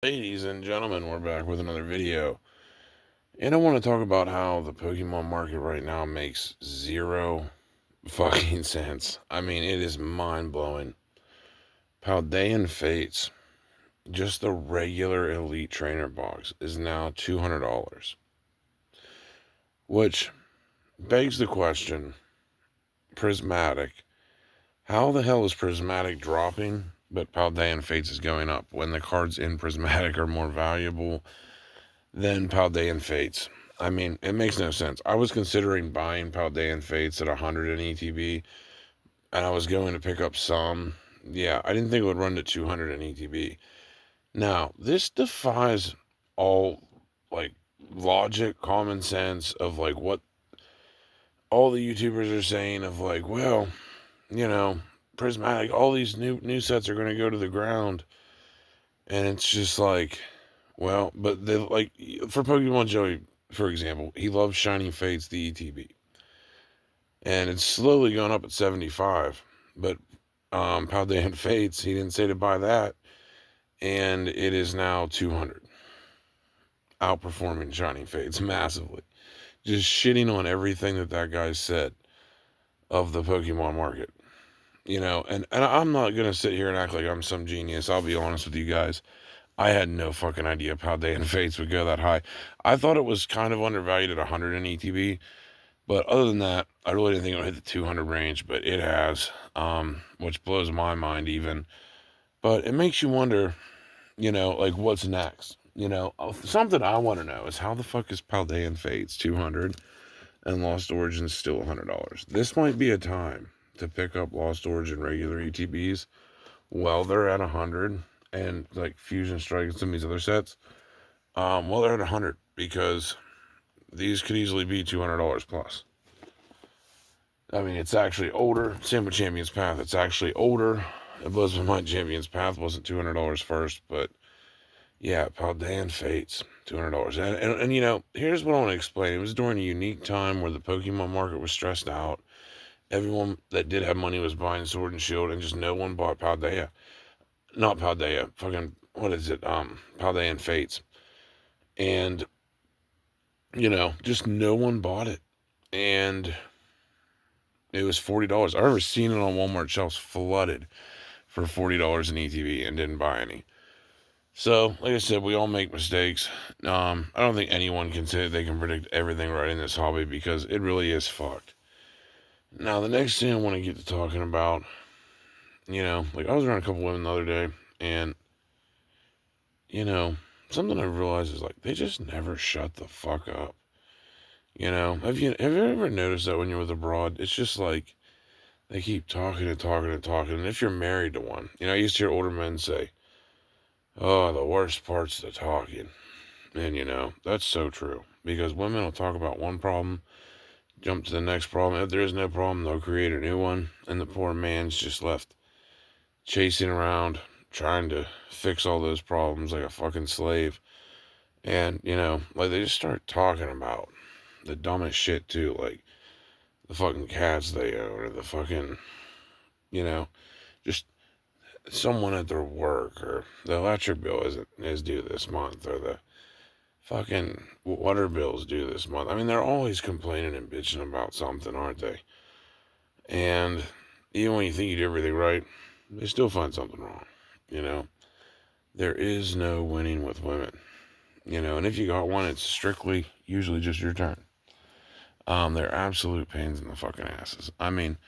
Ladies and gentlemen, we're back with another video. And I want to talk about how the Pokemon market right now makes zero fucking sense. I mean, it is mind blowing. Paldean Fates, just the regular Elite Trainer box, is now $200. Which begs the question, Prismatic. How the hell is Prismatic dropping, but Paldean Fates is going up when the cards in Prismatic are more valuable than Paldean Fates? I mean, it makes no sense. I was considering buying Paldean Fates at 100 in ETB, and I was going to pick up some. Yeah, I didn't think it would run to 200 in ETB. Now, this defies all, like, logic, common sense of, like, what all the YouTubers are saying of, like, well, you know, Prismatic, all these new sets are going to go to the ground. And it's just like, well, but they like for Pokemon Joey, for example, he loves Shiny Fates, the ETB, and it's slowly gone up at 75. But Paldean Fates, he didn't say to buy that, and it is now 200, outperforming Shiny Fates massively. Just shitting on everything that guy said of the Pokemon market, and I'm not gonna sit here and act like I'm some genius. I'll be honest with you guys. I had no fucking idea Paldean Fates would go that high. I thought it was kind of undervalued at 100 in ETB, but other than that, I really didn't think it would hit the 200 range, but it has, which blows my mind even. But it makes you wonder, like what's next? Something I want to know is how the fuck is Paldean Fates 200 and Lost Origins still $100? This might be a time to pick up Lost Origin regular ETBs while they're at 100 and like Fusion Strike and some of these other sets. Well, they're at 100 because these could easily be $200 plus. I mean, it's actually older. Same with Champion's Path. It's actually older. It blows my mind. Champion's Path wasn't $200 first, but yeah, Paldean Fates, $200. And here's what I want to explain. It was during a unique time where the Pokemon market was stressed out. Everyone that did have money was buying Sword and Shield, and just no one bought Paldea. Not Paldea. Fucking, what is it? Paldean Fates. And just no one bought it. And it was $40. I remember seeing it on Walmart shelves flooded for $40 in ETB and didn't buy any. So, like I said, we all make mistakes. I don't think anyone can say they can predict everything right in this hobby because it really is fucked. Now, the next thing I want to get to talking about, like I was around a couple women the other day, and, you know, something I realized is like they just never shut the fuck up. Have you ever noticed that when you're with a broad, it's just like they keep talking and talking and talking. And if you're married to one, I used to hear older men say, "Oh, the worst part's the talking," and that's so true because women will talk about one problem, jump to the next problem. If there is no problem, they'll create a new one, and the poor man's just left chasing around trying to fix all those problems like a fucking slave. And like they just start talking about the dumbest shit too, like the fucking cats they own, or the fucking, you know, just someone at their work, or the electric bill is due this month, or the fucking water bills due this month. I mean, they're always complaining and bitching about something, aren't they? And even when you think you do everything right, they still find something wrong. You know, there is no winning with women. And if you got one, it's strictly usually just your turn. They're absolute pains in the fucking asses. I mean,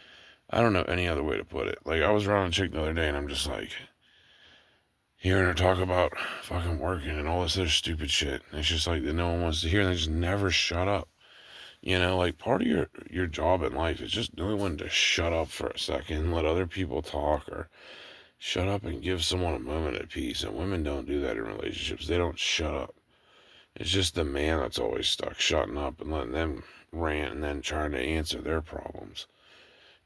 I don't know any other way to put it. Like, I was around a chick the other day, and I'm just like, hearing her talk about fucking working and all this other stupid shit. And it's just like that no one wants to hear, and they just never shut up. Like part of your job in life is just knowing when to shut up for a second, let other people talk, or shut up and give someone a moment of peace. And women don't do that in relationships. They don't shut up. It's just the man that's always stuck shutting up and letting them rant and then trying to answer their problems.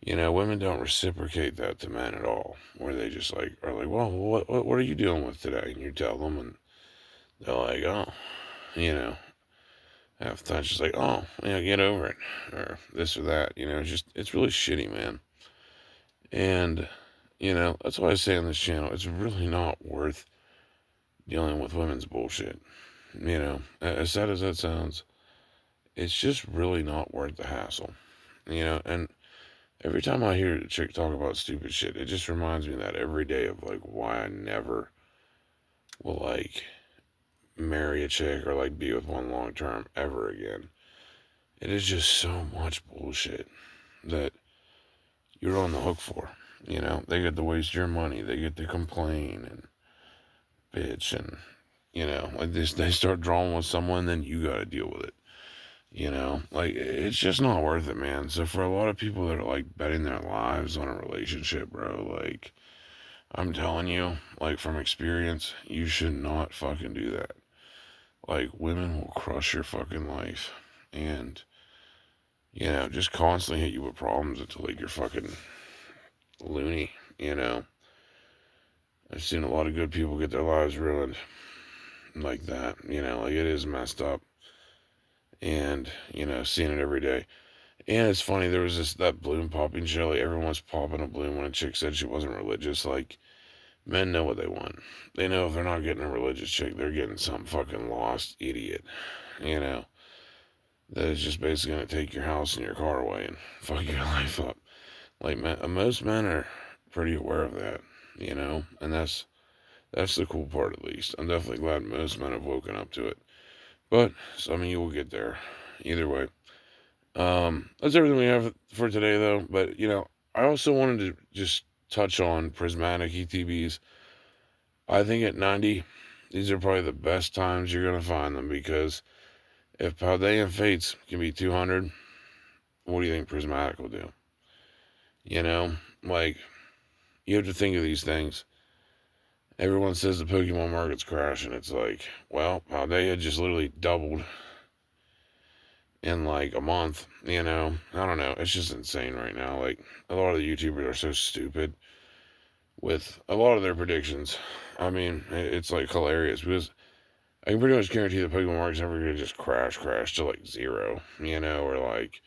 Women don't reciprocate that to men at all, where they just like are like, well, what are you dealing with today? And you tell them, and they're like, oh, you know, half the time it's just like, oh, get over it, or this or that. It's really shitty, man. And that's why I say on this channel, it's really not worth dealing with women's bullshit. You know, as sad as that sounds, it's just really not worth the hassle. You know, and every time I hear a chick talk about stupid shit, it just reminds me of that every day of like why I never will like marry a chick or like be with one long term ever again. It is just so much bullshit that you're on the hook for. You know, they get to waste your money, they get to complain and bitch, and you know, like this, they start drawing with someone, then you got to deal with it. You know, like it's just not worth it, man. So for a lot of people that are like betting their lives on a relationship, bro, like I'm telling you, like from experience, you should not fucking do that. Like women will crush your fucking life, and you know, just constantly hit you with problems until like you're fucking loony. You know, I've seen a lot of good people get their lives ruined like that. You know, like it is messed up, and you know, seeing it every day. And it's funny, there was this that bloom popping show. Like everyone was popping a bloom when a chick said she wasn't religious. Like men know what they want. They know if they're not getting a religious chick, they're getting some fucking lost idiot. You know, that is just basically gonna take your house and your car away and fuck your life up. Like most men are pretty aware of that. You know, and that's the cool part. At least I'm definitely glad most men have woken up to it. But some of you will get there. Either way. That's everything we have for today, though. But you know, I also wanted to just touch on prismatic ETBs. I think at 90, these are probably the best times you're gonna find them because if Paldean Fates can be 200, what do you think prismatic will do? You know, like you have to think of these things. Everyone says the Pokemon market's crashing. It's like, well, Paldea just literally doubled in like a month. You know, I don't know. It's just insane right now. Like a lot of the YouTubers are so stupid with a lot of their predictions. I mean, it's like hilarious because I can pretty much guarantee the Pokemon market's never gonna just crash to like zero. You know, or like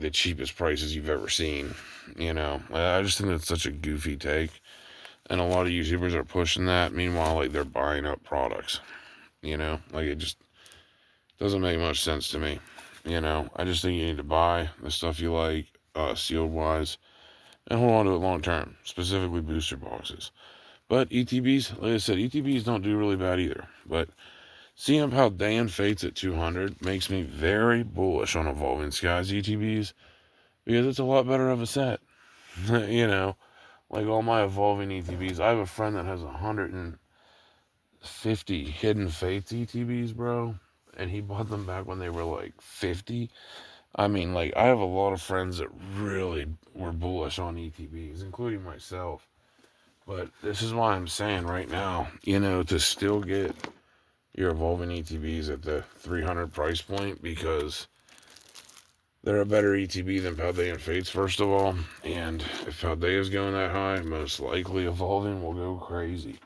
the cheapest prices you've ever seen. You know, I just think that's such a goofy take, and a lot of YouTubers are pushing that. Meanwhile, like they're buying up products. You know, like it just doesn't make much sense to me. You know, I just think you need to buy the stuff you like, sealed wise, and hold on to it long term, specifically booster boxes. But ETBs, like I said, ETBs don't do really bad either. But seeing how Dan Fates at 200 makes me very bullish on Evolving Skies ETBs because it's a lot better of a set. You know, like all my Evolving ETBs, I have a friend that has 150 Hidden Fates ETBs, bro. And he bought them back when they were like 50. I mean, like, I have a lot of friends that really were bullish on ETBs, including myself. But this is why I'm saying right now, you know, to still get your evolving ETBs at the 300 price point because they're a better ETB than Paldea and Fates, first of all. And if Paldea is going that high, most likely evolving will go crazy.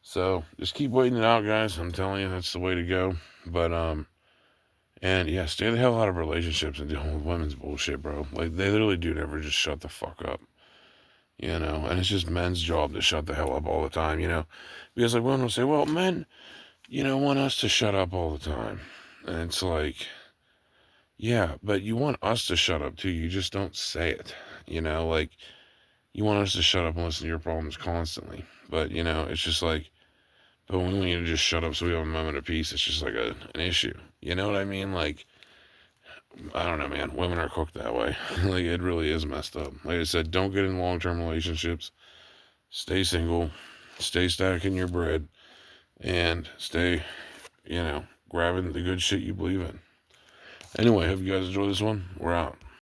So just keep waiting it out, guys. I'm telling you, that's the way to go. But, and yeah, stay the hell out of relationships and dealing with women's bullshit, bro. Like, they literally do never just shut the fuck up. You know, and it's just men's job to shut the hell up all the time, you know? Because, like, women will say, well, men, you know, want us to shut up all the time. And it's like, yeah, but you want us to shut up too. You just don't say it. You know, like, you want us to shut up and listen to your problems constantly. But, you know, it's just like, but when we want you to just shut up so we have a moment of peace, it's just like an issue. You know what I mean? Like, I don't know, man. Women are cooked that way. Like, it really is messed up. Like I said, don't get in long term relationships. Stay single. Stay stacking your bread. And stay, you know, grabbing the good shit you believe in. Anyway, hope you guys enjoy this one. We're out.